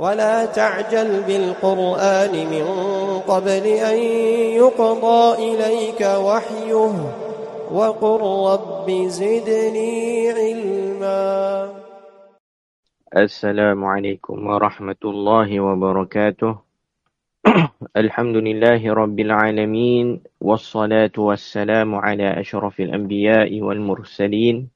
ولا تعجل بالقرآن من قبل أن يقضى إليك وحيه وقل رب زدني علما. السلام عليكم ورحمة الله وبركاته. الحمد لله رب العالمين والصلاة والسلام على أشرف الأنبياء والمرسلين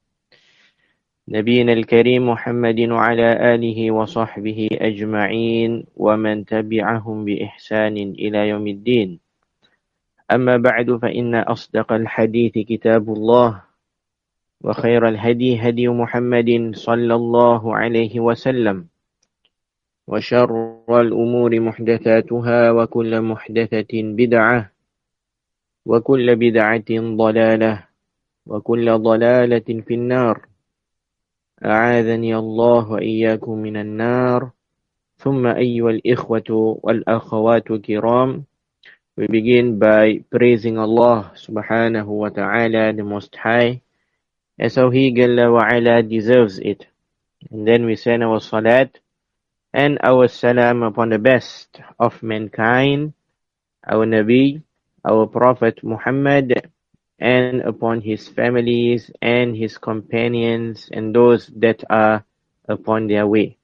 نبينا الكريم محمد وعلى آله وصحبه أجمعين ومن تبعهم بإحسان إلى يوم الدين. أما بعد فإن أصدق الحديث كتاب الله وخير الهدي هدي محمد صلى الله عليه وسلم وشر الأمور محدثاتها وكل محدثة بدعة وكل بدعة ضلالة وكل ضلالة في النار. أعاذني الله وإياكم من النار. ثم أيها الإخوة والأخوات الكرام, we begin by praising Allah subhanahu wa ta'ala, the Most High, as how He Jalla wa Ala deserves it. And then we send our salat and our salam upon the best of mankind, our Nabi, our Prophet Muhammad, and upon his families and his companions and those that are upon their way.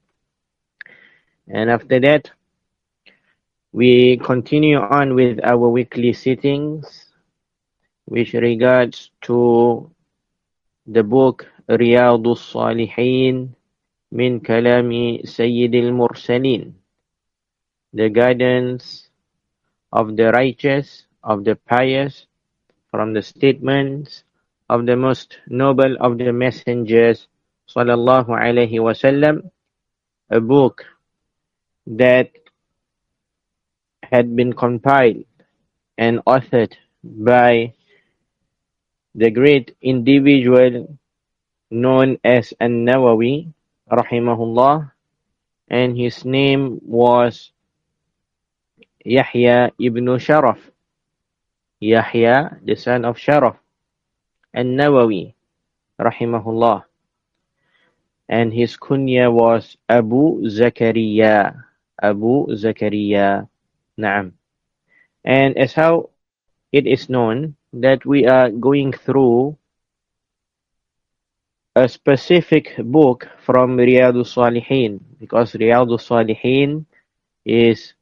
And after that, we continue on with our weekly sittings, which regards to the book Riyadus Salihin min Kalami Sayyidil Mursalin, the guidance of the righteous, of the pious, from the statements of the most noble of the messengers, sallallahu alaihi wasallam, a book that had been compiled and authored by the great individual known as An-Nawawi, rahimahullah, and his name was Yahya ibn Sharaf. Yahya, the son of Sharaf, An-Nawawi, rahimahullah. And his kunya was Abu Zakaria. Abu Zakaria. Naam. And as how it is known that we are going through a specific book from Riyadus Salihin, because Riyadus Salihin is,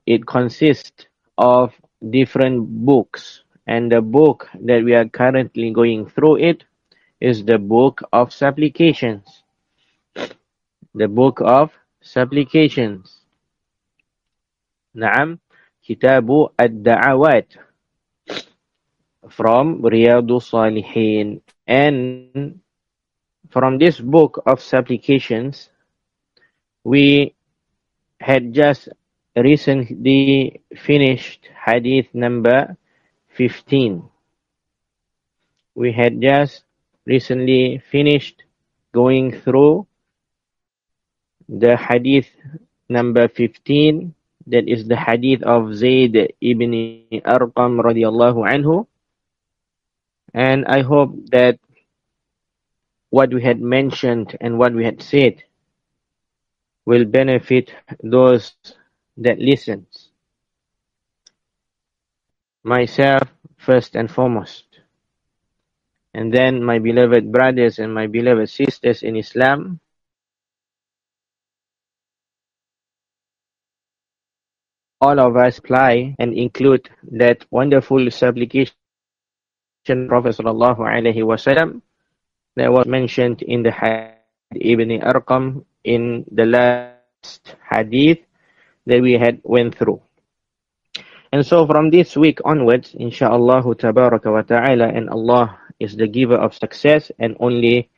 it consists of different books, and the book that we are currently going through it is the book of supplications. The book of supplications. Naam, Kitabu Ad-Da'awat from Riyadus Salihin. And from this book of supplications, we had just recently finished hadith number 15. We had just recently finished going through the hadith number 15, that is the hadith of Zayd ibn Arqam radiyallahu anhu. And I hope that what we had mentioned and what we had said will benefit those that listens. Myself first and foremost, and then my beloved brothers and my beloved sisters in Islam. All of us apply and include that wonderful supplication Prophet sallallahu alaihi wasallam that was mentioned in the hadith Ibn Arqam in the last hadith that we had went through. And so from this week onwards, insha'Allah tabaraka wa ta'ala, and Allah is the giver of success, and only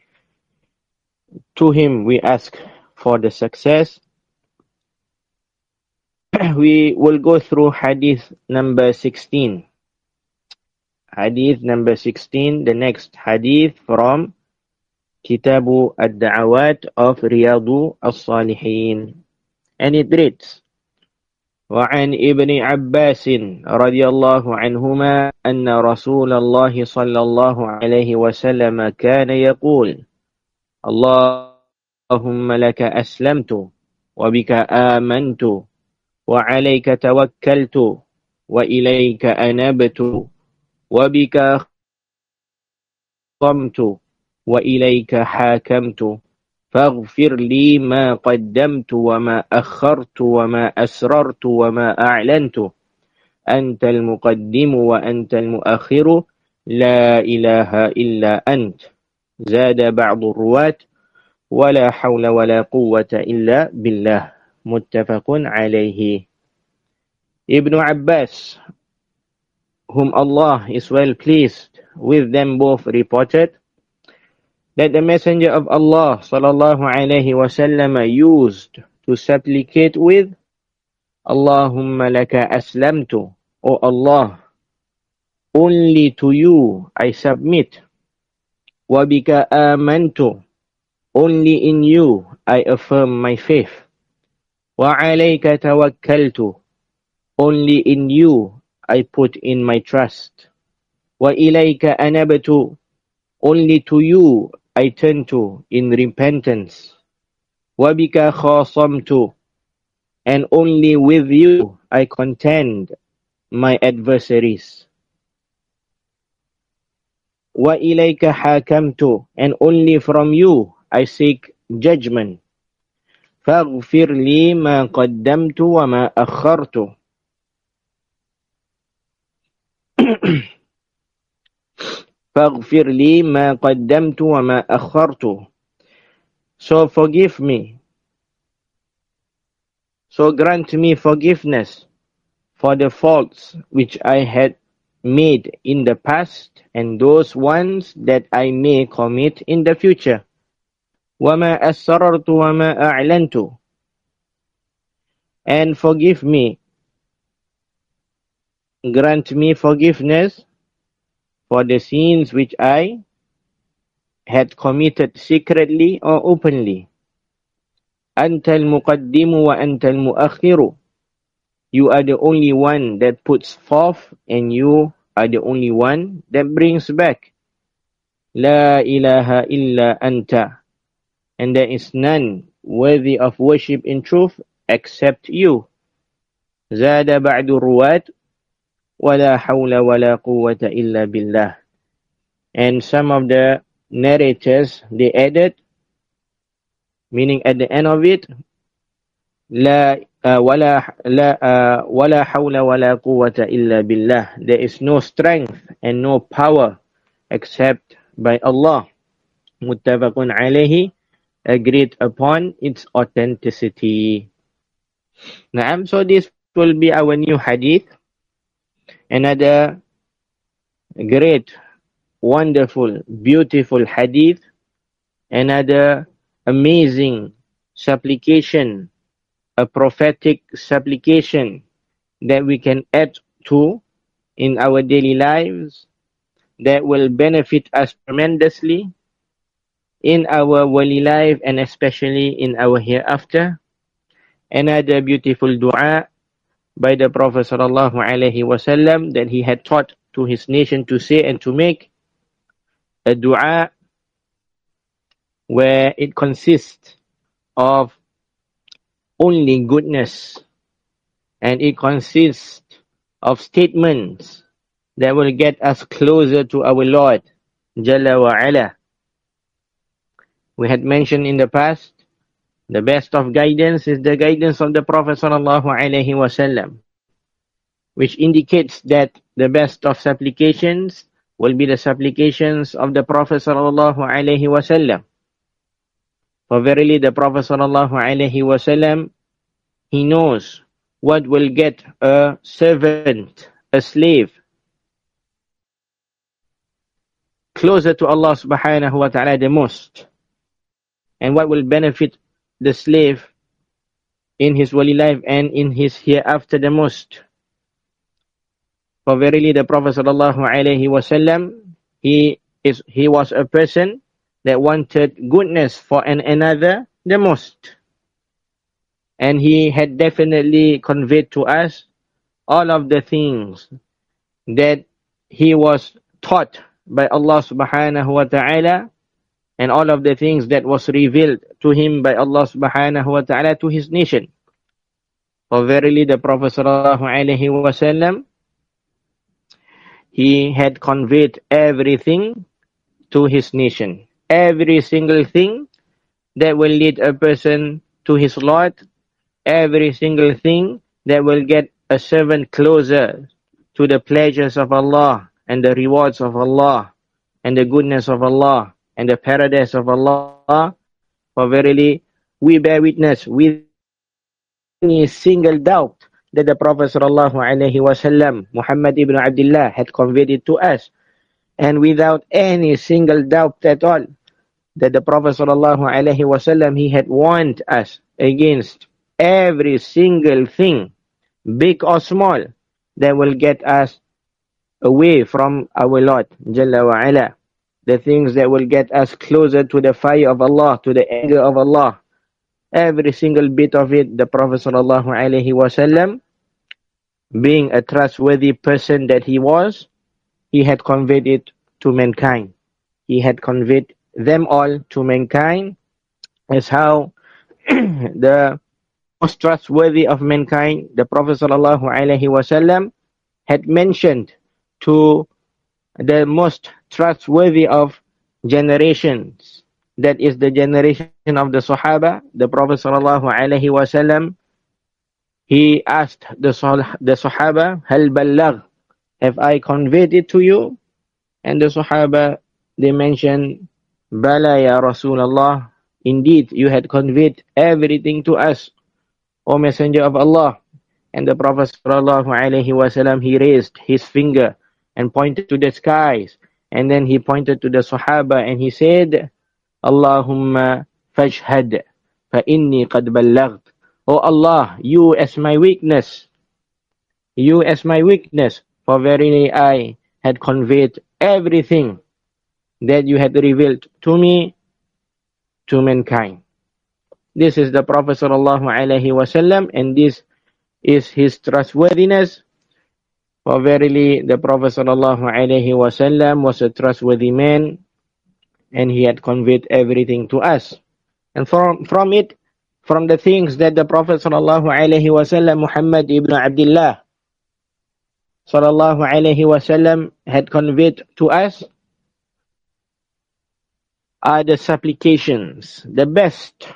to Him we ask for the success. We will go through hadith number 16. Hadith number 16, the next hadith from Kitabu Ad-Da'awat of Riyadu As-Salihin. And it reads, وعن ابن عباس رضي الله عنهما أن رسول الله صلى الله عليه وسلم كان يقول اللهم اللهم لك أسلمت وبك آمنت وعليك توكلت وإليك أنبت وبك خصمت وإليك حاكمت فاغفر لي ما قدمت وما أخرت وما أسررت وما أعلنت أنت المقدم وأنت المؤخر لا إله إلا أنت. زاد بعض الرواة ولا حول ولا قوة إلا بالله. متفق عليه. Ibn Abbas, whom Allah is well pleased with them both, reported that the Messenger of Allah sallallahu alaihi wasallam used to supplicate with, Allahumma laka aslamtu, O Allah, only to you I submit. Wa bika amantu, only in you I affirm my faith. Wa alayka tawakkaltu, only in you I put in my trust. Wa ilayka anabtu, only to you I turn to in repentance. Wa bika khasamtu, and only with you I contend my adversaries. Wa ilayka hakamtu, and only from you I seek judgment. Faghfir li ma qaddamtu wa ma akhartu. Faghfir li ma qaddamtu wa ma akhartu. So forgive me. So grant me forgiveness for the faults which I had made in the past and those ones that I may commit in the future. وَمَا أَسْرَرْتُ وَمَا أَعْلَنْتُ, and forgive me, grant me forgiveness for the sins which I had committed secretly or openly. أَنْتَ الْمُقَدِّمُ وَأَنْتَ الْمُؤَخِّرُ, you are the only one that puts forth and you are the only one that brings back. لَا إِلَهَ إِلَّا أَنْتَ, and there is none worthy of worship in truth except you. زاد بعد الرواة ولا حول ولا قوة إلا بالله. And some of the narrators, they added, meaning at the end of it, ولا حول ولا قوة إلا بالله. There is no strength and no power except by Allah. متفق عليه, agreed upon its authenticity. Naam, so this will be our new hadith. Another great, wonderful, beautiful hadith. Another amazing supplication, a prophetic supplication that we can add to in our daily lives that will benefit us tremendously in our worldly life and especially in our hereafter. Another beautiful dua by the Prophet sallallahu alaihi wasallam that he had taught to his nation to say and to make, a dua where it consists of only goodness and it consists of statements that will get us closer to our Lord Jalla wa Ala. We had mentioned in the past, the best of guidance is the guidance of the Prophet sallallahu alaihi wasallam, which indicates that the best of supplications will be the supplications of the Prophet sallallahu alaihi wasallam. For verily the Prophet sallallahu alaihi wasallam, he knows what will get a servant, a slave, closer to Allah subhanahu wa ta'ala the most, and what will benefit the slave in his worldly life and in his hereafter the most. For verily the Prophet sallallahu alaihi wasallam, he was a person that wanted goodness for another the most. And he had definitely conveyed to us all of the things that he was taught by Allah subhanahu wa ta'ala and all of the things that was revealed to him by Allah subhanahu wa ta'ala to his nation. For verily the Prophet sallallahu alaihi wasallam, he had conveyed everything to his nation. Every single thing that will lead a person to his Lord, every single thing that will get a servant closer to the pleasures of Allah and the rewards of Allah and the goodness of Allah and the paradise of Allah. For verily we bear witness with any single doubt that the Prophet sallallahu alaihi wasallam, Muhammad ibn Abdullah, had conveyed it to us, and without any single doubt at all that the Prophet sallallahu alaihi wasallam, he had warned us against every single thing, big or small, that will get us away from our Lord Jalla wa Ala, the things that will get us closer to the fire of Allah, to the anger of Allah. Every single bit of it, the Prophet sallallahu alaihi wasallam, being a trustworthy person that he was, he had conveyed it to mankind. He had conveyed them all to mankind, as how the most trustworthy of mankind, the Prophet sallallahu alaihi wasallam, had mentioned to the most trustworthy of generations, that is the generation of the Sahaba. The Prophet sallallahu alaihi wasallam, he asked the Sahaba, Hal balagh, have I conveyed it to you? And the Sahaba, they mentioned, Bala ya Rasulullah, indeed you had conveyed everything to us, O Messenger of Allah. And the Prophet sallallahu alaihi wasallam, he raised his finger and pointed to the skies, and then he pointed to the Sahaba and he said, Allahumma fashhad fa inni qad ballaghd. O Allah, you as my witness, you as my witness, for verily I had conveyed everything that you had revealed to me, to mankind. This is the Prophet sallallahu alaihi wasallam, and this is his trustworthiness. For verily the Prophet sallallahu alaihi wasallam was a trustworthy man, and he had conveyed everything to us. And from it, from the things that the Prophet sallallahu alaihi wasallam, Muhammad ibn Abdullah sallallahu alaihi wasallam, had conveyed to us, are the supplications, the best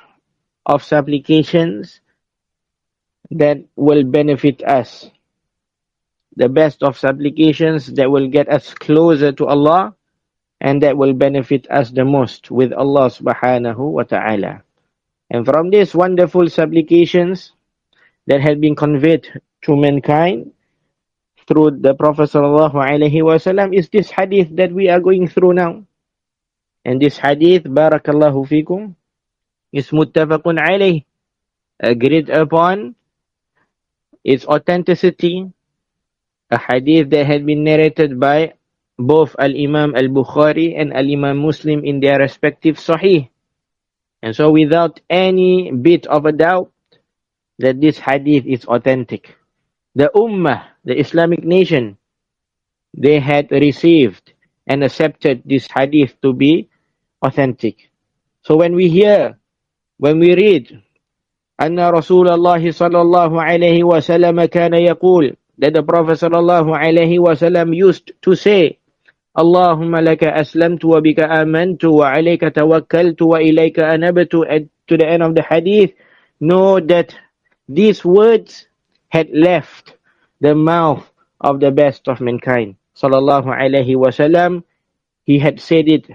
of supplications that will benefit us, the best of supplications that will get us closer to Allah, and that will benefit us the most with Allah subhanahu wa ta'ala. And from these wonderful supplications that had been conveyed to mankind through the Prophet sallallahu alaihi wasallam is this hadith that we are going through now. And this hadith, barakallahu fikum, is muttafaqun alayh, agreed upon its authenticity, a hadith that had been narrated by both Al-Imam Al-Bukhari and Al-Imam Muslim in their respective Sahih. And so without any bit of a doubt that this hadith is authentic, the Ummah, the Islamic nation, they had received and accepted this hadith to be authentic. So when we hear, when we read, Anna Rasulullah sallallahu alayhi wa sallam kana yaqul, that the Prophet sallallahu alayhi wa sallam used to say, Allahumma laka aslamtu wa bika amantu wa alayka tawakkaltu wa ilayka anabtu, to the end of the hadith, know that these words had left the mouth of the best of mankind, sallallahu alayhi wa sallam. He had said it.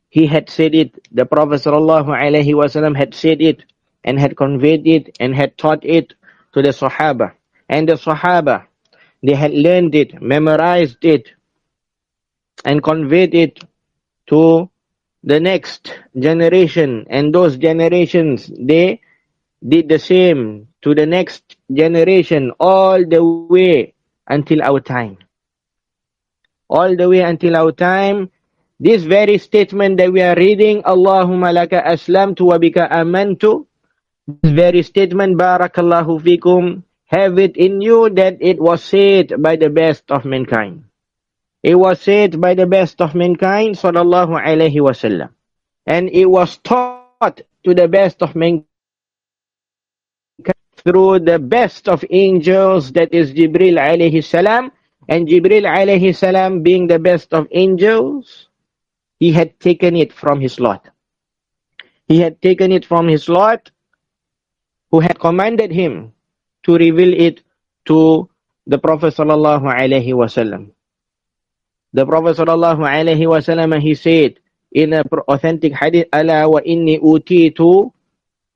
He had said it. The Prophet sallallahu alayhi wa sallam had said it and had conveyed it and had taught it to the Sahaba. And the Sahaba, they had learned it, memorized it, and conveyed it to the next generation. And those generations, they did the same to the next generation all the way until our time. All the way until our time. This very statement that we are reading, Allahumma laka aslamtu wa bika amantu, this very statement, barakallahu fikum, have it in you that it was said by the best of mankind. It was said by the best of mankind, sallallahu alayhi wasallam. and it was taught to the best of mankind through the best of angels, that is Jibril alayhi salam. And Jibril alayhi salam, being the best of angels, he had taken it from his Lord. He had taken it from his Lord, who had commanded him to reveal it to the Prophet sallallahu alaihi wasallam. The Prophet sallallahu alaihi wasallam, he said in an authentic hadith, "Ala wa inni utitu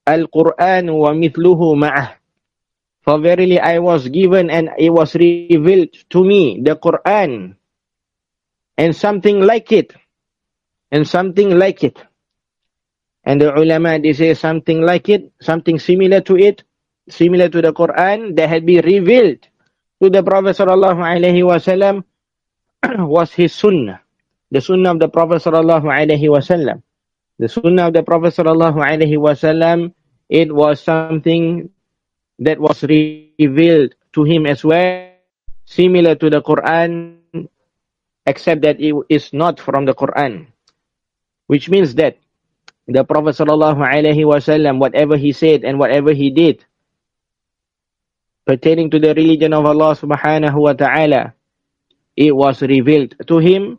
al-Quran wa mithluhu ma'ah." For verily I was given and it was revealed to me the Quran and something like it, and something like it. And the ulama, they say something like it, something similar to it, similar to the Quran that had been revealed to the Prophet sallallahu alaihi wasallam was his sunnah, the sunnah of the Prophet sallallahu alaihi wasallam. The sunnah of the Prophet sallallahu alaihi wasallam, it was something that was revealed to him as well, similar to the Quran, except that it is not from the Quran. Which means that the Prophet sallallahu alaihi wasallam, whatever he said and whatever he did pertaining to the religion of Allah subhanahu wa ta'ala, it was revealed to him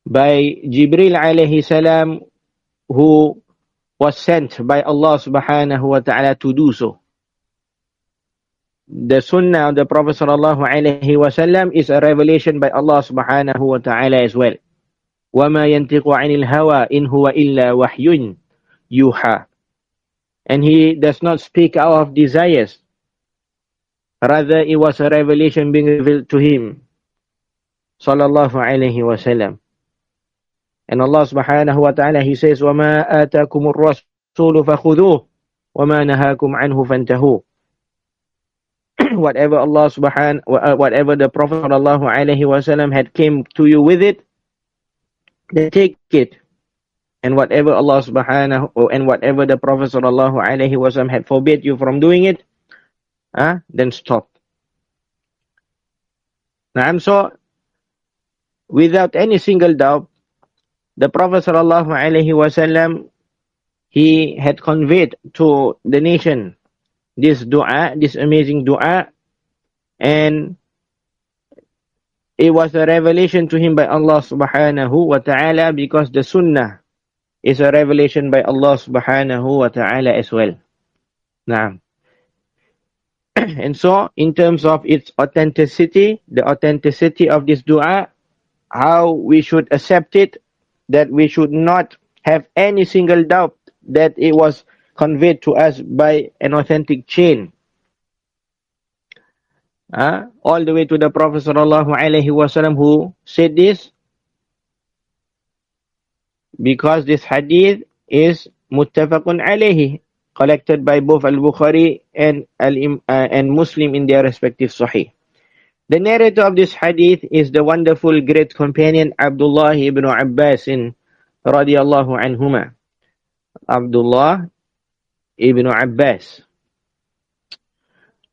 by Jibril alayhi salam, who was sent by Allah subhanahu wa ta'ala to do so. The sunnah of the Prophet sallallahu alaihi wasallam is a revelation by Allah subhanahu wa ta'ala as well. وَمَا يَنْتِقُ عَنِ الْهَوَىٰ إِنْ هُوَ إِلَّا وَحْيٌ يُوحَىٰ. And he does not speak out of desires. Rather, it was a revelation being revealed to him, sallallahu alaihi wasallam. And Allah subhanahu wa ta'ala, he says, وَمَا آتَاكُمُ الرَّسُولُ فَخُذُوهُ وَمَا نَهَاكُمْ عَنْهُ فَانْتَهُوا. Whatever whatever the Prophet sallallahu alaihi wasallam had came to you with it, then take it. And whatever Allah subhanahu and whatever the Prophet sallallahu alaihi wasallam had forbid you from doing it, then stop. Now, so without any single doubt, the Prophet sallallahu alaihi wasallam, he had conveyed to the nation this dua, this amazing dua, and it was a revelation to him by Allah subhanahu wa ta'ala, because the sunnah is a revelation by Allah subhanahu wa ta'ala as well. Now, and so in terms of its authenticity, the authenticity of this dua, how we should accept it, that we should not have any single doubt that it was conveyed to us by an authentic chain, all the way to the Prophet sallallahu alaihi wasallam, who said this, because this hadith is muttafaqun alayhi, collected by both Al-Bukhari and Muslim in their respective Sahih. The narrator of this hadith is the wonderful great companion Abdullah ibn Abbas radiyallahu anhuma. Abdullah ibn Abbas.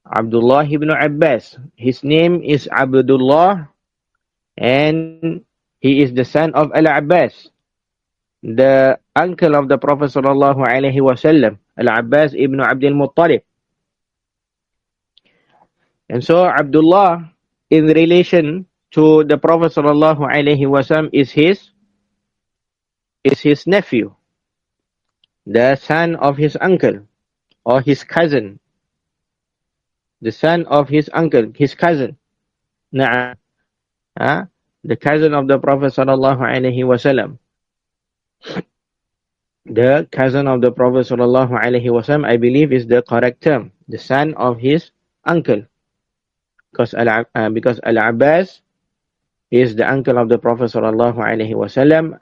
Abdullah ibn Abbas. His name is Abdullah, and he is the son of Al-Abbas, the uncle of the Prophet sallallahu alaihi wasallam, Al-Abbas ibn Abdul Muttalib. And so Abdullah, in relation to the Prophet sallallahu alaihi wasallam, is his nephew, the son of his uncle, or his cousin, the son of his uncle, his cousin. Na'am. The cousin of the Prophet sallallahu alaihi wasallam. The cousin of the Prophet sallallahu alaihi wasallam, I believe, is the correct term. The son of his uncle. Because Al-Abbas is the uncle of the Prophet sallallahu alaihi wasallam,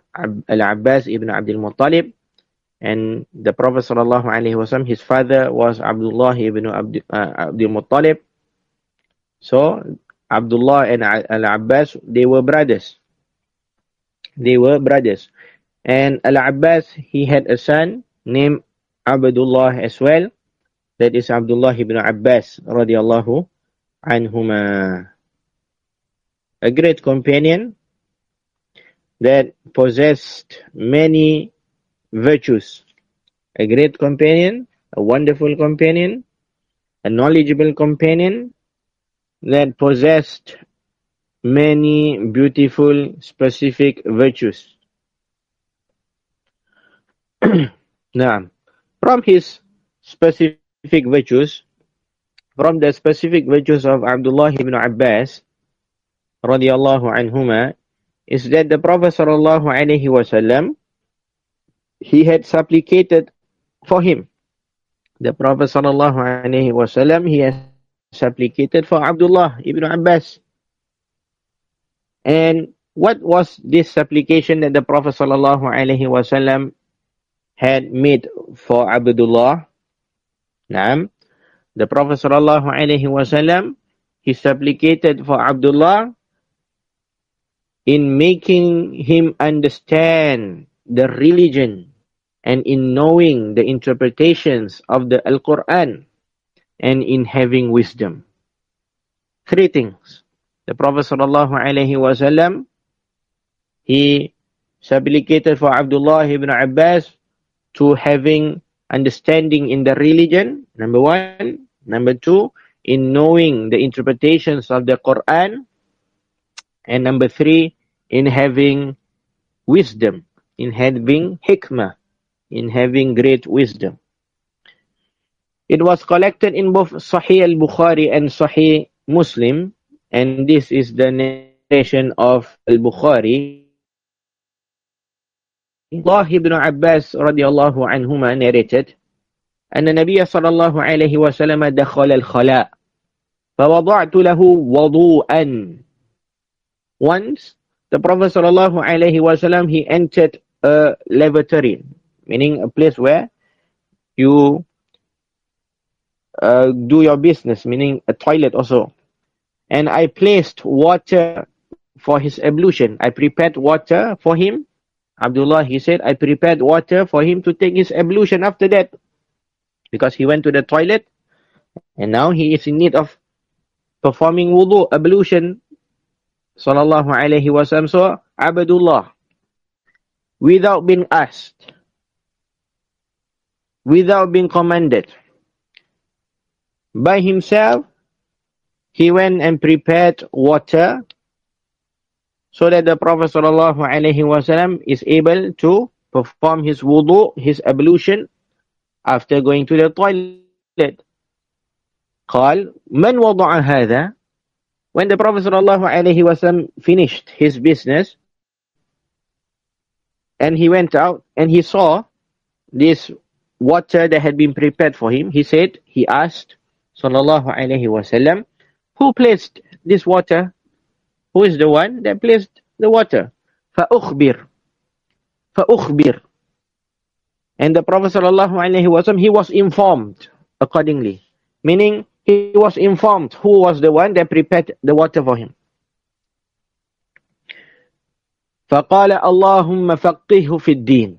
Al-Abbas ibn Abdul Muttalib. And the Prophet sallallahu alaihi wasallam, his father was Abdullah ibn Abdul Muttalib. So Abdullah and Al-Abbas, they were brothers. They were brothers. And Al-Abbas, he had a son named Abdullah as well. That is Abdullah ibn Abbas radiyallahu anhuma. A great companion that possessed many virtues. A great companion, a wonderful companion, a knowledgeable companion that possessed many beautiful specific virtues. Now, from his specific virtues, from the specific virtues of Abdullah ibn Abbas radiyallahu anhuma, is that the Prophet sallallahu alaihi wasallam, he had supplicated for him. The Prophet sallallahu alaihi wasallam, he has supplicated for Abdullah ibn Abbas. And what was this supplication that the Prophet sallallahu alaihi wasallam had made for Abdullah? Naam, the Prophet sallallahu alaihi wasallam, he supplicated for Abdullah in making him understand the religion and in knowing the interpretations of the Al-Quran and in having wisdom. Three things. The Prophet sallallahu alaihi wasallam, he supplicated for Abdullah ibn Abbas to having understanding in the religion, number one. Number two, in knowing the interpretations of the Quran. And number three, in having wisdom, in having hikmah, in having great wisdom. It was collected in both Sahih al-Bukhari and Sahih Muslim, and this is the narration of al-Bukhari. Allah ibn Abbas radiyallahu anhuma narrated, أن النبي صلى الله عليه وسلم دخل الخلاء فوضعت له وضوءا. Once, the Prophet sallallahu alaihi wasallam, he entered a lavatory, meaning a place where you do your business, meaning a toilet also. And I placed water for his ablution. I prepared water for him. Abdullah, he said, I prepared water for him to take his ablution after that. Because he went to the toilet and now he is in need of performing wudu, ablution. Sallallahu alaihi wasallam. So, Abdullah, without being asked, without being commanded, by himself, he went and prepared water so that the Prophet sallallahu alaihi wasallam is able to perform his wudu, his ablution, after going to the toilet. قال من وضع هذا? When the Prophet sallallahu alaihi wasallam finished his business and he went out and he saw this water that had been prepared for him, he said, he asked sallallahu alaihi wasallam, who placed this water? Who is the one that placed the water? فأخبر. And the Prophet sallallahu alaihi wasallam, he was informed accordingly. Meaning, he was informed who was the one that prepared the water for him. فَقَالَ اللَّهُمَّ فَقِّهُ فِي الدِّينِ.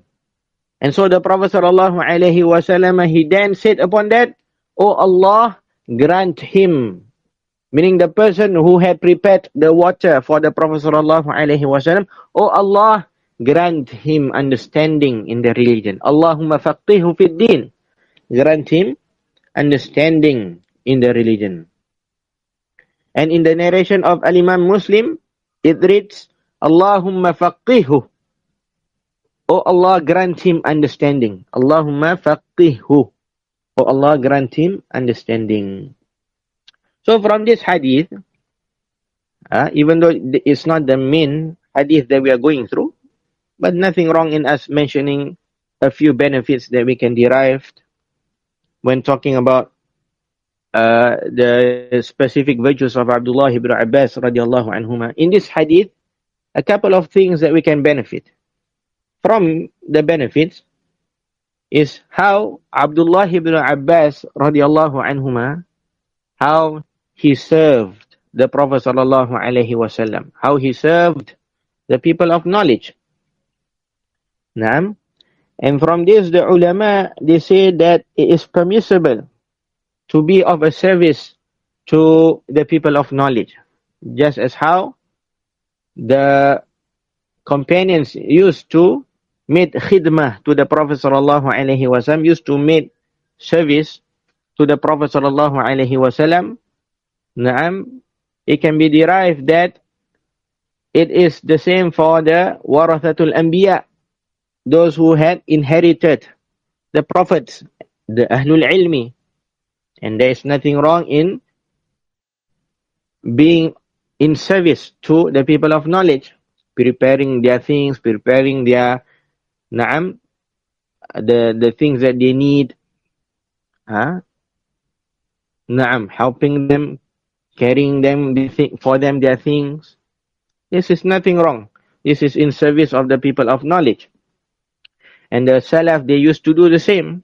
And so the Prophet sallallahu alaihi wasallam, he then said upon that, O Allah, grant him, meaning the person who had prepared the water for the Prophet sallallahu alaihi wasallam, O Allah, grant him understanding in the religion. Allahumma faqihhu fid din. Grant him understanding in the religion. And in the narration of Al-Imam Muslim, it reads, Allahumma faqihhu. O Allah, grant him understanding. Allahumma faqihhu. O Allah, grant him understanding. So from this hadith, even though it's not the main hadith that we are going through, but nothing wrong in us mentioning a few benefits that we can derive when talking about the specific virtues of Abdullah ibn Abbas radiallahu anhuma. In this hadith, a couple of things that we can benefit. From the benefits is how Abdullah ibn Abbas radiallahu anhuma, how he served the Prophet sallallahu alaihi wasallam, how he served the people of knowledge. Naam. And from this, the ulama, they say that it is permissible to be of a service to the people of knowledge. Just as how the companions used to made khidmah to the Prophet sallallahu alaihi wasallam, used to make service to the Prophet sallallahu alaihi wasallam, na'am, it can be derived that it is the same for the warathatul anbiya, those who had inherited the prophets, the ahlul ilmi. And there is nothing wrong in being in service to the people of knowledge, preparing their things, preparing their na'am, the things that they need, na'am, helping them, carrying them for them their things. This is nothing wrong. This is in service of the people of knowledge. And the Salaf, they used to do the same.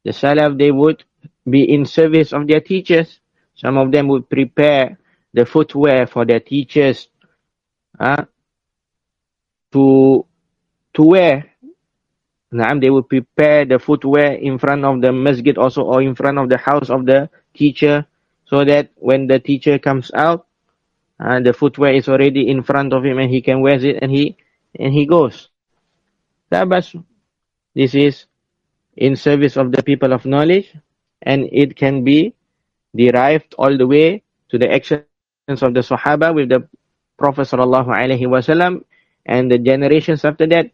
The Salaf, they would be in service of their teachers. Some of them would prepare the footwear for their teachers to wear. They would prepare the footwear in front of the masjid also, or in front of the house of the teacher, so that when the teacher comes out, the footwear is already in front of him and he can wear it and he goes. This is in service of the people of knowledge, and it can be derived all the way to the actions of the Sahaba with the Prophet sallallahu alaihi wasallam, and the generations after that,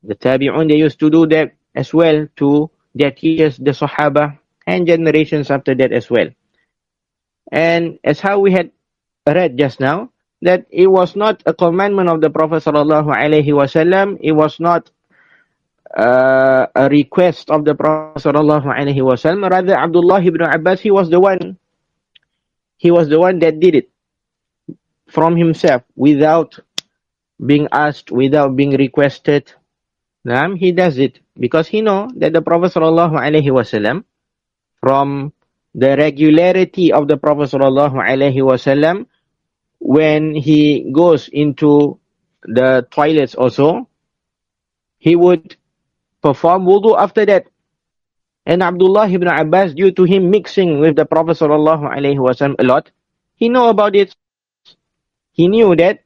the Tabi'un, they used to do that as well to their teachers, the Sahaba, and generations after that as well. And as how we had read just now, that it was not a commandment of the Prophet sallallahu alaihi wasallam, it was not a request of the Prophet sallallahu alaihi wasallam. Rather, Abdullah ibn Abbas, he was the one that did it from himself, without being asked, without being requested. He does it because he know that the Prophet sallallahu alaihi wasallam, from the regularity of the Prophet sallallahu alaihi wasallam, when he goes into the toilets also, he would perform wudu after that. And Abdullah ibn Abbas, due to him mixing with the Prophet sallallahu alaihi wasallam a lot, he know about it. He knew that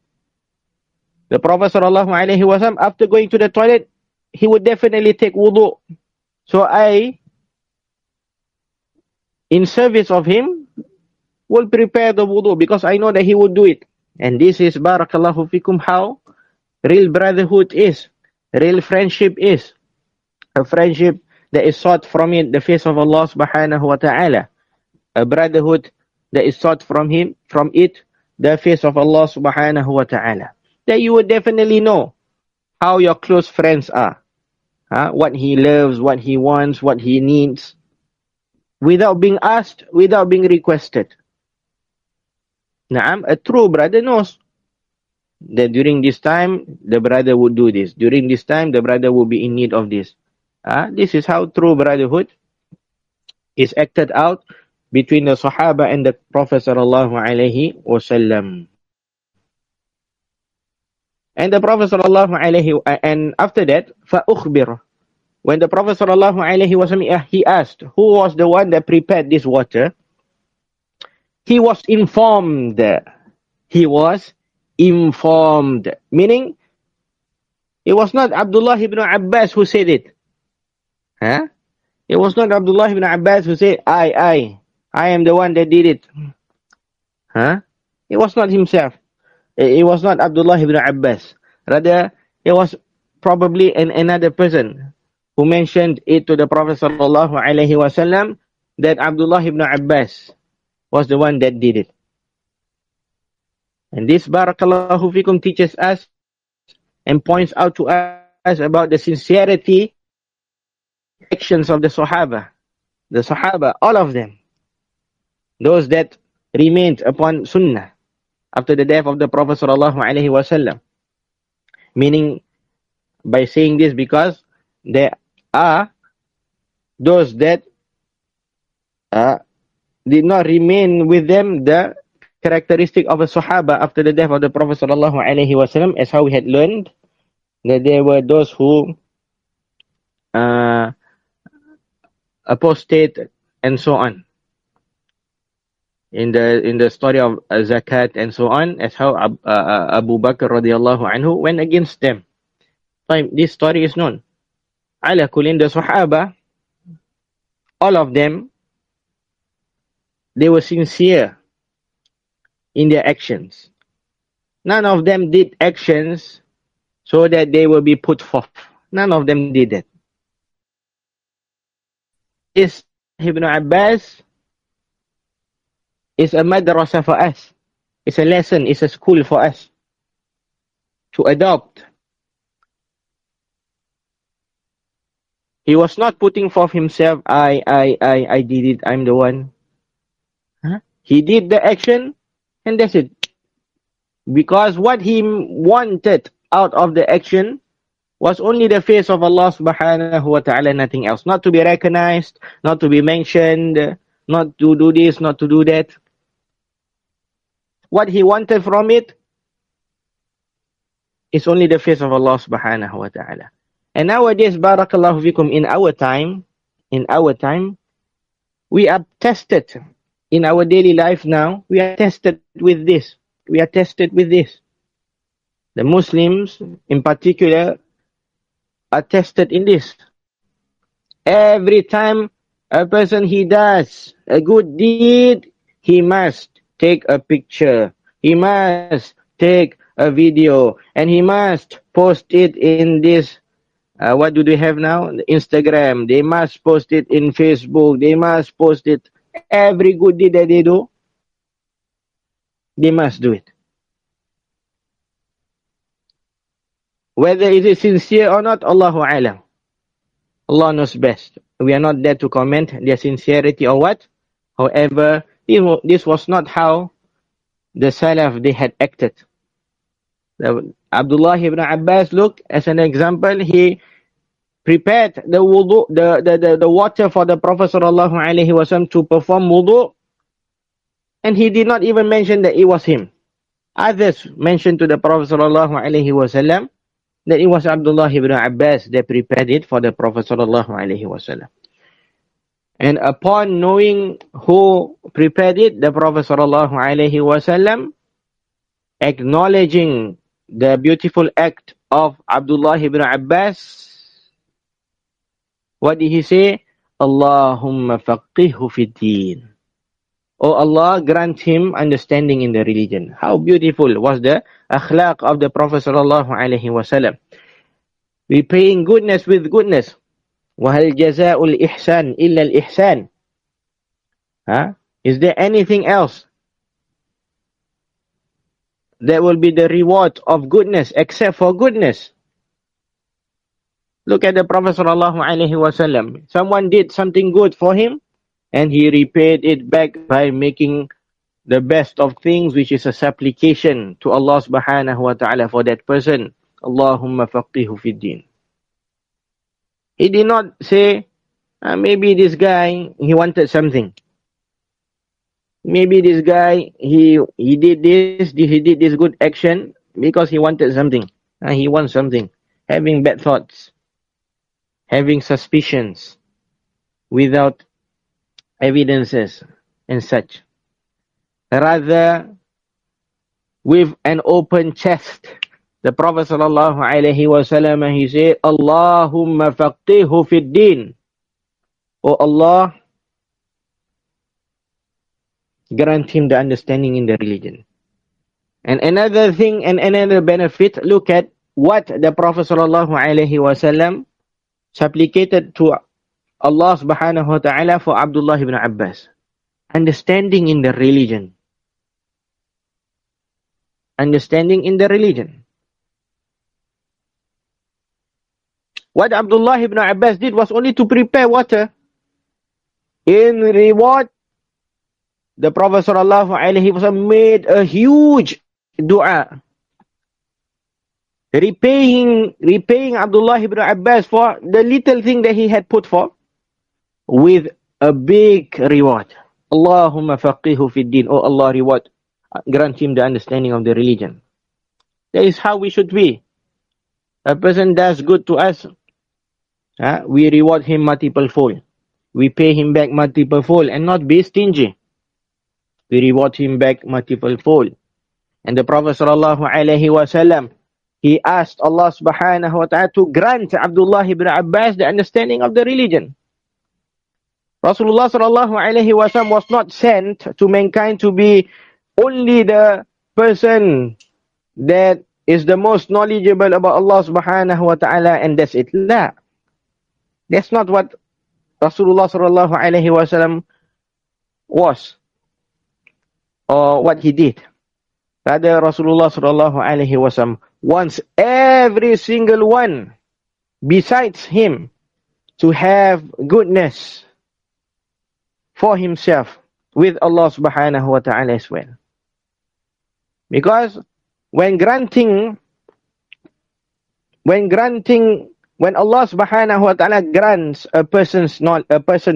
the Prophet sallallahu alaihi wasallam, after going to the toilet, he would definitely take wudu. So I, in service of him, will prepare the wudu because I know that he would do it. And this is, barakallahu fikum, how real brotherhood is, real friendship is. A friendship that is sought from it the face of Allah subhanahu wa ta'ala. A brotherhood that is sought from it the face of Allah subhanahu wa ta'ala. That you would definitely know how your close friends are. What he loves, what he wants, what he needs. Without being asked, without being requested. A true brother knows that during this time, the brother would do this. During this time, the brother will be in need of this. This is how true brotherhood is acted out between the Sahaba and the Prophet sallallahu alaihi wasallam. And the Prophet sallallahu alaihi, and after that, فَأُخْبِرَ, when the Prophet sallallahu alaihi wasallam, he asked, who was the one that prepared this water? He was informed. He was informed. Meaning, it was not Abdullah ibn Abbas who said it. It was not Abdullah ibn Abbas who said, I am the one that did it. It was not himself. It was not Abdullah ibn Abbas. Rather, it was probably another person who mentioned it to the Prophet sallallahu alaihi wasallam that Abdullah ibn Abbas was the one that did it. And this, barakallahu fikum, teaches us and points out to us about the sincerity actions of the Sahaba. The Sahaba, all of them. Those that remained upon Sunnah after the death of the Prophet sallallahu alaihi wasallam. Meaning, by saying this, because there are those that did not remain with them the characteristic of a Sahaba after the death of the Prophet sallallahu alaihi wasallam, as how we had learned that there were those who apostate and so on. In the story of Zakat and so on, as how Abu Bakr radiallahu anhu went against them. This story is known. Ala kulin, the Sahaba, all of them, they were sincere in their actions. None of them did actions so that they will be put forth. None of them did that. This Ibn Abbas is a madrasa for us. It's a lesson, it's a school for us to adopt. He was not putting forth himself, I did it, I'm the one. He did the action, and that's it. Because what he wanted out of the action was only the face of Allah subhanahu wa ta'ala, nothing else. Not to be recognized, not to be mentioned, not to do this, not to do that. What he wanted from it is only the face of Allah subhanahu wa ta'ala. And nowadays, barakallahu fikum, in our time, we are tested. In our daily life now, we are tested with this. The Muslims, in particular, are tested in this. Every time a person he does a good deed, he must take a picture, he must take a video, and he must post it in this, what do they have now? Instagram. They must post it in Facebook. They must post it. Every good deed that they do, they must do it. Whether it is sincere or not, Allahu A'lam. Allah knows best. We are not there to comment their sincerity or what. However, this was not how the Salaf, they had acted. Abdullah ibn Abbas, look, as an example, he prepared the wudu, the water for the Prophet sallallahu alaihi wasallam to perform wudu, and he did not even mention that it was him. Others mentioned to the Prophet sallallahu alaihi wasallam that it was Abdullah ibn Abbas that prepared it for the Prophet sallallahu alaihi wasallam. And upon knowing who prepared it, the Prophet sallallahu alaihi wasallam, acknowledging the beautiful act of Abdullah ibn Abbas, what did he say? Allahumma faqihhu fid deen. Oh Allah, grant him understanding in the religion. How beautiful was the akhlaq of the Prophet sallallahu alaihi wasallam. Repaying goodness with goodness. وَهَلْ جَزَاءُ الْإِحْسَانِ إِلَّا الْإِحْسَانِ. Is there anything else that will be the reward of goodness except for goodness? Look at the Prophet sallallahu alaihi wasallam. Someone did something good for him, and he repaid it back by making the best of things, which is a supplication to Allah subhanahu wa ta'ala for that person. Allahumma faqihhu fid din. He did not say, maybe this guy, he wanted something. Maybe this guy, he did this good action because he wanted something. He wants something. Having bad thoughts. Having suspicions. Without evidences and such. Rather, with an open chest, the Prophet sallallahu alaihi wasallam, he said, Allahumma faqihhu fid din. Oh Allah, grant him the understanding in the religion. And another thing, and another benefit, look at what the Prophet sallallahu alaihi wasallam supplicated to Allah subhanahu wa ta'ala for Abdullah ibn Abbas. Understanding in the religion. Understanding in the religion. What Abdullah ibn Abbas did was only to prepare water. In reward, the Prophet sallallahu alaihi wasallam made a huge dua, repaying Abdullah ibn Abbas for the little thing that he had put for, with a big reward. Allahumma faqihhu fid din. Oh Allah, reward, grant him the understanding of the religion. That is how we should be. A person does good to us, we reward him multiple fold. We pay him back multiple fold, and not be stingy. We reward him back multiple fold. And the Prophet sallallahu alaihi wasallam, he asked Allah subhanahu wa ta'ala to grant Abdullah ibn Abbas the understanding of the religion. Rasulullah sallallahu alaihi wasallam was not sent to mankind to be only the person that is the most knowledgeable about Allah subhanahu wa ta'ala and that's it. La. That's not what Rasulullah sallallahu alaihi wasallam was or what he did. Rather, Rasulullah sallallahu alaihi wasallam wants every single one besides him to have goodness for himself with Allah subhanahu wa ta'ala as well. Because when Allah subhanahu wa ta'ala grants a person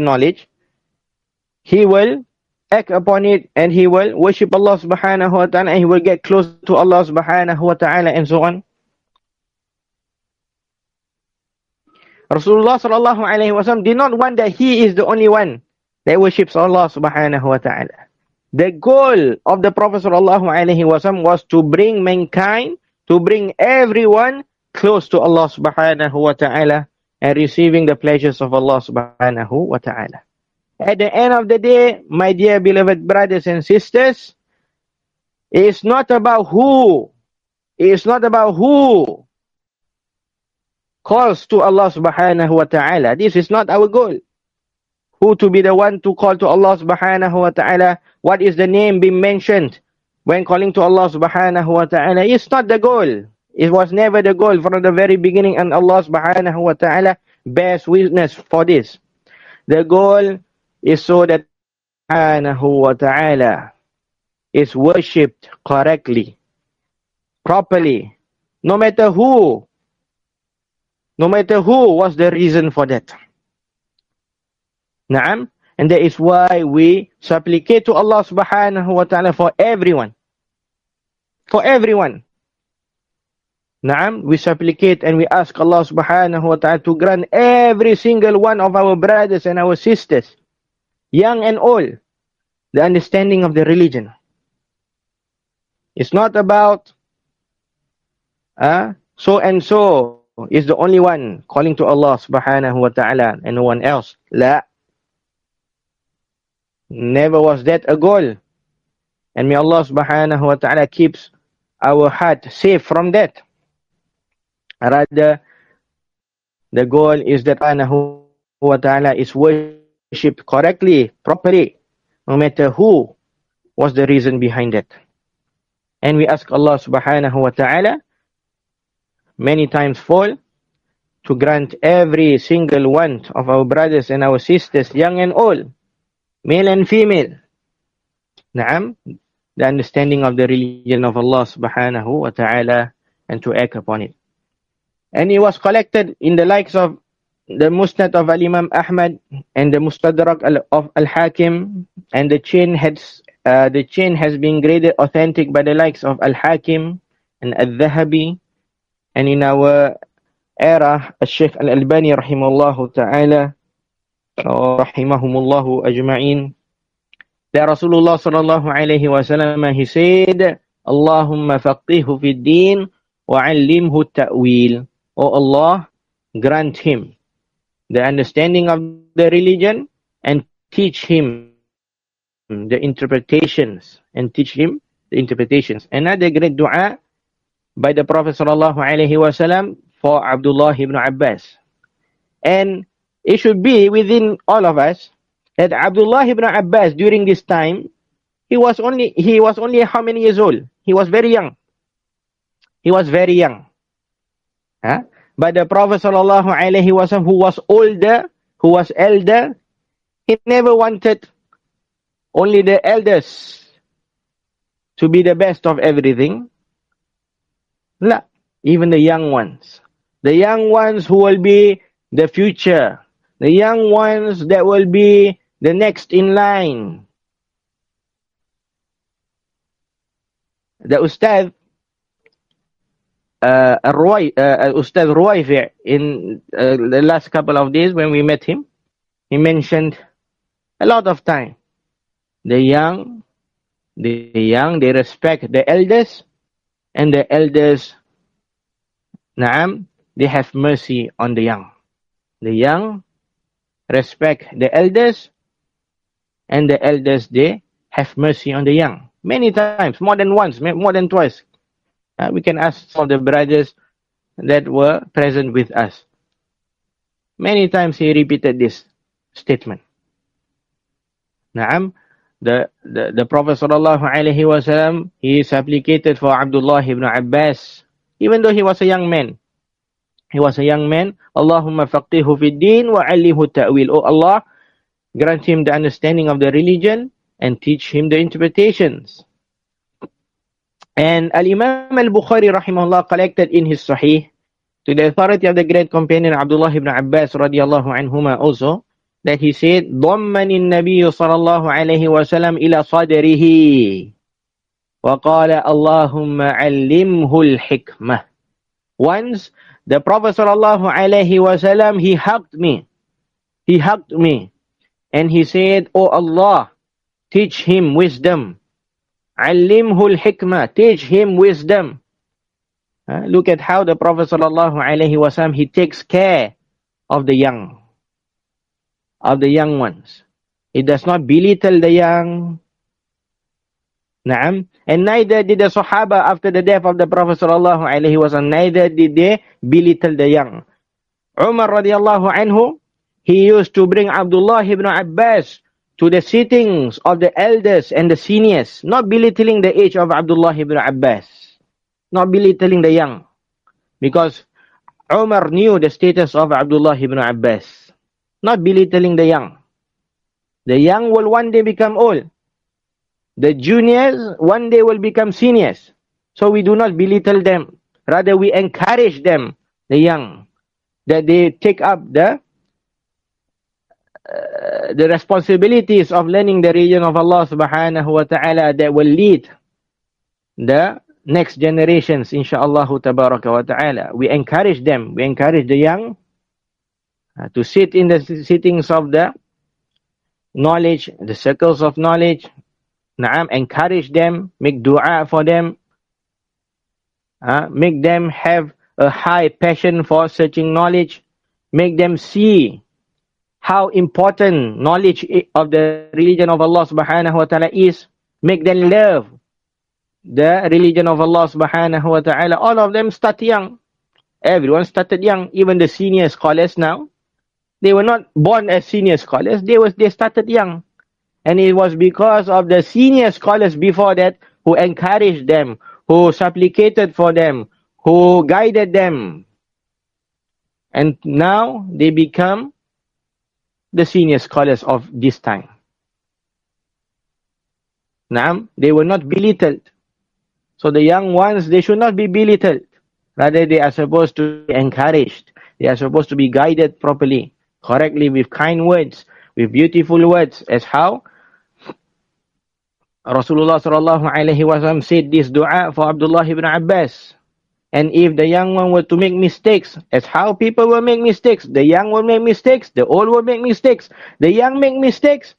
knowledge, he will act upon it and he will worship Allah subhanahu wa ta'ala and he will get close to Allah subhanahu wa ta'ala and so on. Rasulullah sallallahu alaihi wasallam did not want that he is the only one that worships Allah subhanahu wa ta'ala. The goal of the Prophet sallallahu alaihi wasallam was to bring mankind, to bring everyone close to Allah subhanahu wa ta'ala and receiving the pleasures of Allah subhanahu wa ta'ala. At the end of the day, my dear beloved brothers and sisters, it's not about who calls to Allah subhanahu wa ta'ala. This is not our goal. Who to be the one to call to Allah subhanahu wa ta'ala? What is the name being mentioned when calling to Allah subhanahu wa ta'ala? It's not the goal. It was never the goal from the very beginning, and Allah subhanahu wa ta'ala bears witness for this. The goal is so that subhanahu wa ta'ala is worshipped correctly, properly, no matter who was the reason for that. Naam, and that is why we supplicate to Allah subhanahu wa ta'ala for everyone. For everyone. Naam, we supplicate and we ask Allah subhanahu wa ta'ala to grant every single one of our brothers and our sisters, young and old, the understanding of the religion. It's not about so and so is the only one calling to Allah subhanahu wa ta'ala and no one else. La. Never was that a goal. And may Allah subhanahu wa ta'ala keeps our heart safe from that. Rather, the goal is that subhanahu wa ta'ala is worshipped correctly, properly, no matter who was the reason behind it. And we ask Allah subhanahu wa ta'ala many times fold to grant every single one of our brothers and our sisters, young and old, male and female, Naam, the understanding of the religion of Allah subhanahu wa ta'ala and to act upon it. And it was collected in the likes of the Musnad of Al-Imam Ahmad and the Mustadrak of Al-Hakim, and the chain has been graded authentic by the likes of Al-Hakim and Al-Dhahabi, and in our era, Al-Shaykh Al-Albani rahimahullahu ta'ala, or rahimahumullahu ajma'in, that Rasulullah sallallahu alayhi wa sallam, he said, Allahumma faqihhu fid din wa 'allimhu ta'wil. O Allah, grant him the understanding of the religion and teach him the interpretations. Another great dua by the Prophet sallallahu alaihi wasallam for Abdullah ibn Abbas. And it should be within all of us that Abdullah ibn Abbas during this time, he was only how many years old? He was very young. But the Prophet sallallahu alaihi wasallam, who was older, who was elder, he never wanted only the elders to be the best of everything. La, even the young ones who will be the future, the young ones that will be the next in line. The Ustad Ustad Ruwaifi, in the last couple of days when we met him, he mentioned a lot of time. The young, they respect the elders, and the elders Naam, they have mercy on the young. The young respect the elders, and the elders, they have mercy on the young. Many times, more than once, more than twice. We can ask some of the brothers that were present with us. Many times he repeated this statement. Naam, the Prophet sallallahu alaihi wasallam, he supplicated for Abdullah ibn Abbas, even though he was a young man. He was a young man. Allahumma faqihu fid din wa 'allimhu ta'wil. Oh Allah, grant him the understanding of the religion and teach him the interpretations. And Al-Imam Al-Bukhari rahimahullah collected in his Sahih, to the authority of the great companion Abdullah ibn Abbas radiyallahu anhuma also, that he said, ضَمَّنِ النَّبِيُّ صَلَى اللَّهُ عَلَيْهِ وَسَلَمْ إِلَى صَدْرِهِ وَقَالَ اللَّهُمَّ عَلِّمْهُ الْحِكْمَةِ. Once, the Prophet sallallahu alaihi wasallam, he hugged me. He hugged me. And he said, Oh Allah, teach him wisdom. عَلِّمْهُ الْحِكْمَةِ. Teach him wisdom. Look at how the Prophet sallallahu alaihi wasallam, he takes care of the young ones. He does not belittle the young. Naam. And neither did the Sahaba after the death of the Prophet sallallahu alaihi wasallam, neither did they belittle the young. Umar radiallahu anhu, he used to bring Abdullah ibn Abbas to the sittings of the elders and the seniors, not belittling the age of Abdullah ibn Abbas, not belittling the young, because Umar knew the status of Abdullah ibn Abbas, not belittling the young. The young will one day become old. The juniors one day will become seniors. So we do not belittle them. Rather, we encourage them, the young, that they take up the responsibilities of learning the religion of Allah subhanahu wa ta'ala, that will lead the next generations, insha'Allah tabaraka wa ta'ala. We encourage them. We encourage the young to sit in the sittings of the knowledge, the circles of knowledge. Naam, encourage them, make dua for them, make them have a high passion for searching knowledge, make them see how important knowledge of the religion of Allah subhanahu wa ta'ala is, make them love the religion of Allah subhanahu wa ta'ala. All of them start young. Everyone started young. Even the senior scholars now, they were not born as senior scholars, they started young. And it was because of the senior scholars before that who encouraged them, who supplicated for them, who guided them. And now they become the senior scholars of this time. Naam, they were not belittled. So the young ones, they should not be belittled. Rather, they are supposed to be encouraged. They are supposed to be guided properly, correctly, with kind words, with beautiful words. As how Rasulullah sallallahu alaihi wasallam said this dua for Abdullah ibn Abbas. And if the young one were to make mistakes, as how people will make mistakes, the young will make mistakes, the old will make mistakes, the young make mistakes.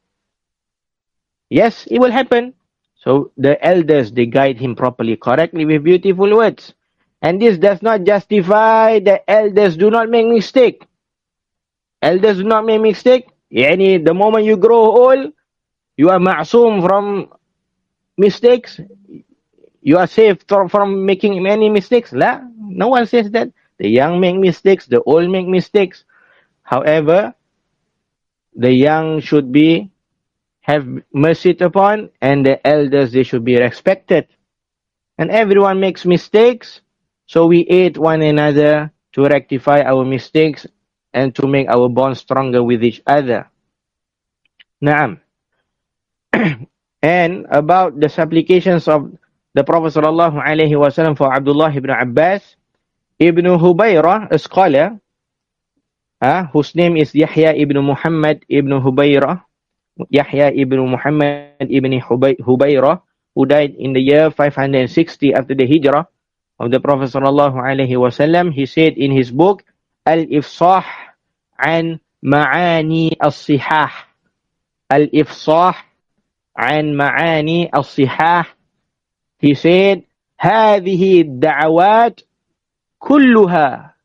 Yes, it will happen. So the elders, they guide him properly, correctly, with beautiful words. And this does not justify the elders do not make mistake. Elders do not make mistake. Yani, the moment you grow old, you are ma'soom from mistakes. You are safe from making many mistakes. La, no one says that. The young make mistakes, the old make mistakes. However, the young should be have mercy upon, and the elders, they should be respected. And everyone makes mistakes, so we aid one another to rectify our mistakes and to make our bond stronger with each other. Naam. And about the supplications of the Prophet sallallahu alaihi wasallam for Abdullah ibn Abbas, Ibn Hubayrah, a scholar, whose name is Yahya ibn Muhammad ibn Hubayrah, Yahya ibn Muhammad ibn Hubayrah, who died in the year 560 after the hijrah of the Prophet sallallahu alaihi wasallam. He said in his book, Al-Ifsah an Ma'ani al-Sihah. Al-Ifsah an Ma'ani al-Sihah. He said, هذه الدعوات كلها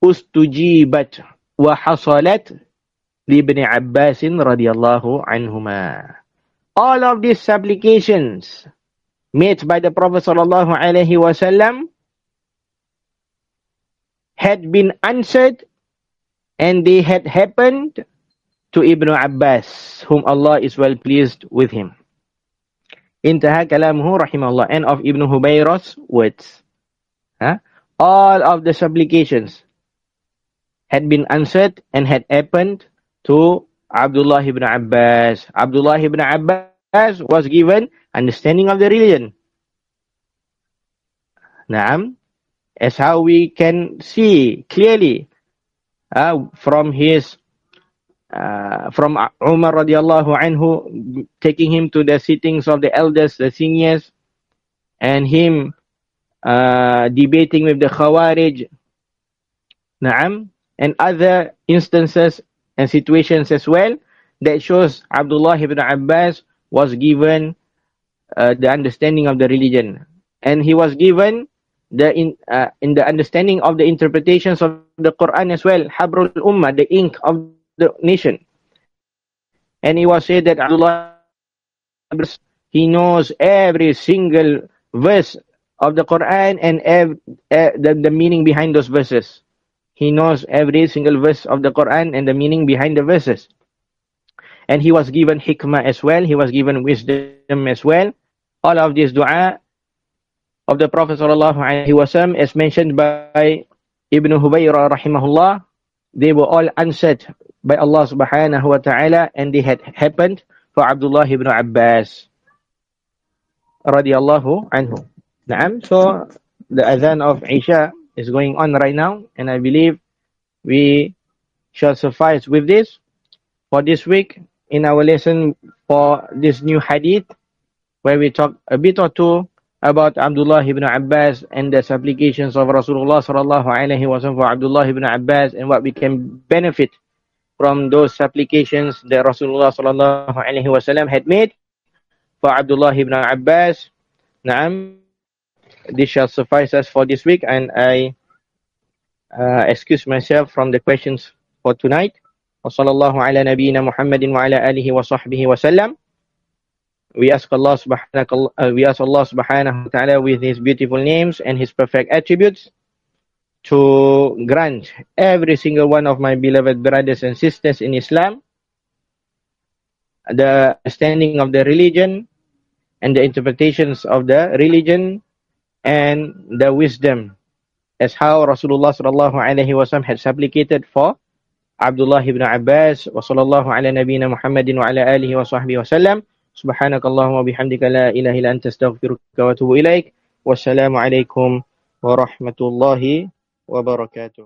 استجيبت وحصلت لابن عباس رضي الله عنهما. All of these supplications made by the Prophet sallallahu alaihi wasallam had been answered and they had happened to Ibn Abbas, whom Allah is well pleased with him. Intaha kalamuhu rahimahullah. End of Ibn Hubayrah's words. All of the supplications had been answered and had happened to Abdullah ibn Abbas. Abdullah ibn Abbas was given understanding of the religion. Naam, as how we can see clearly from Umar radiallahu anhu taking him to the sittings of the elders, the seniors, and him debating with the Khawarij, Naam, and other instances and situations as well, that shows Abdullah ibn Abbas was given the understanding of the religion, and he was given in the understanding of the interpretations of the Quran as well, Habrul Ummah, the ink of the nation. And he was said that Abdullah, he knows every single verse of the Quran and the meaning behind those verses. He knows every single verse of the Quran and the meaning behind the verses. And he was given hikmah as well. He was given wisdom as well. All of this dua of the Prophet ﷺ, as mentioned by Ibn Hubayrah rahimahullah, they were all answered by Allah subhanahu wa ta'ala, and they had happened for Abdullah ibn Abbas radiyallahu anhu. Naam, so the adhan of Isha is going on right now, and I believe we shall suffice with this for this week in our lesson for this new hadith, where we talk a bit or two about Abdullah ibn Abbas and the supplications of Rasulullah sallallahu alaihi wasallam for Abdullah ibn Abbas, and what we can benefit from those supplications that Rasulullah sallallahu alaihi wasallam had made for Abdullah ibn Abbas. Naam, this shall suffice us for this week, and I excuse myself from the questions for tonight. Wa sallallahu ala nabiyyina Muhammadin wa ala alihi wa sahbihi wa sallam. We ask Allah subhanahu wa ta'ala with His beautiful names and His perfect attributes to grant every single one of my beloved brothers and sisters in Islam the understanding of the religion and the interpretations of the religion and the wisdom, as how Rasulullah sallallahu alaihi wasallam had supplicated for Abdullah ibn Abbas. Wa sallallahu ala nabiyyina Muhammadin wa ala alihi wa sahbihi wa sallam. Subhanakallahumma bihamdika la ilaha illa anta astaghfiruka wa atubu ilaik. Wassalamu alaikum warahmatullahi wabarakatuh.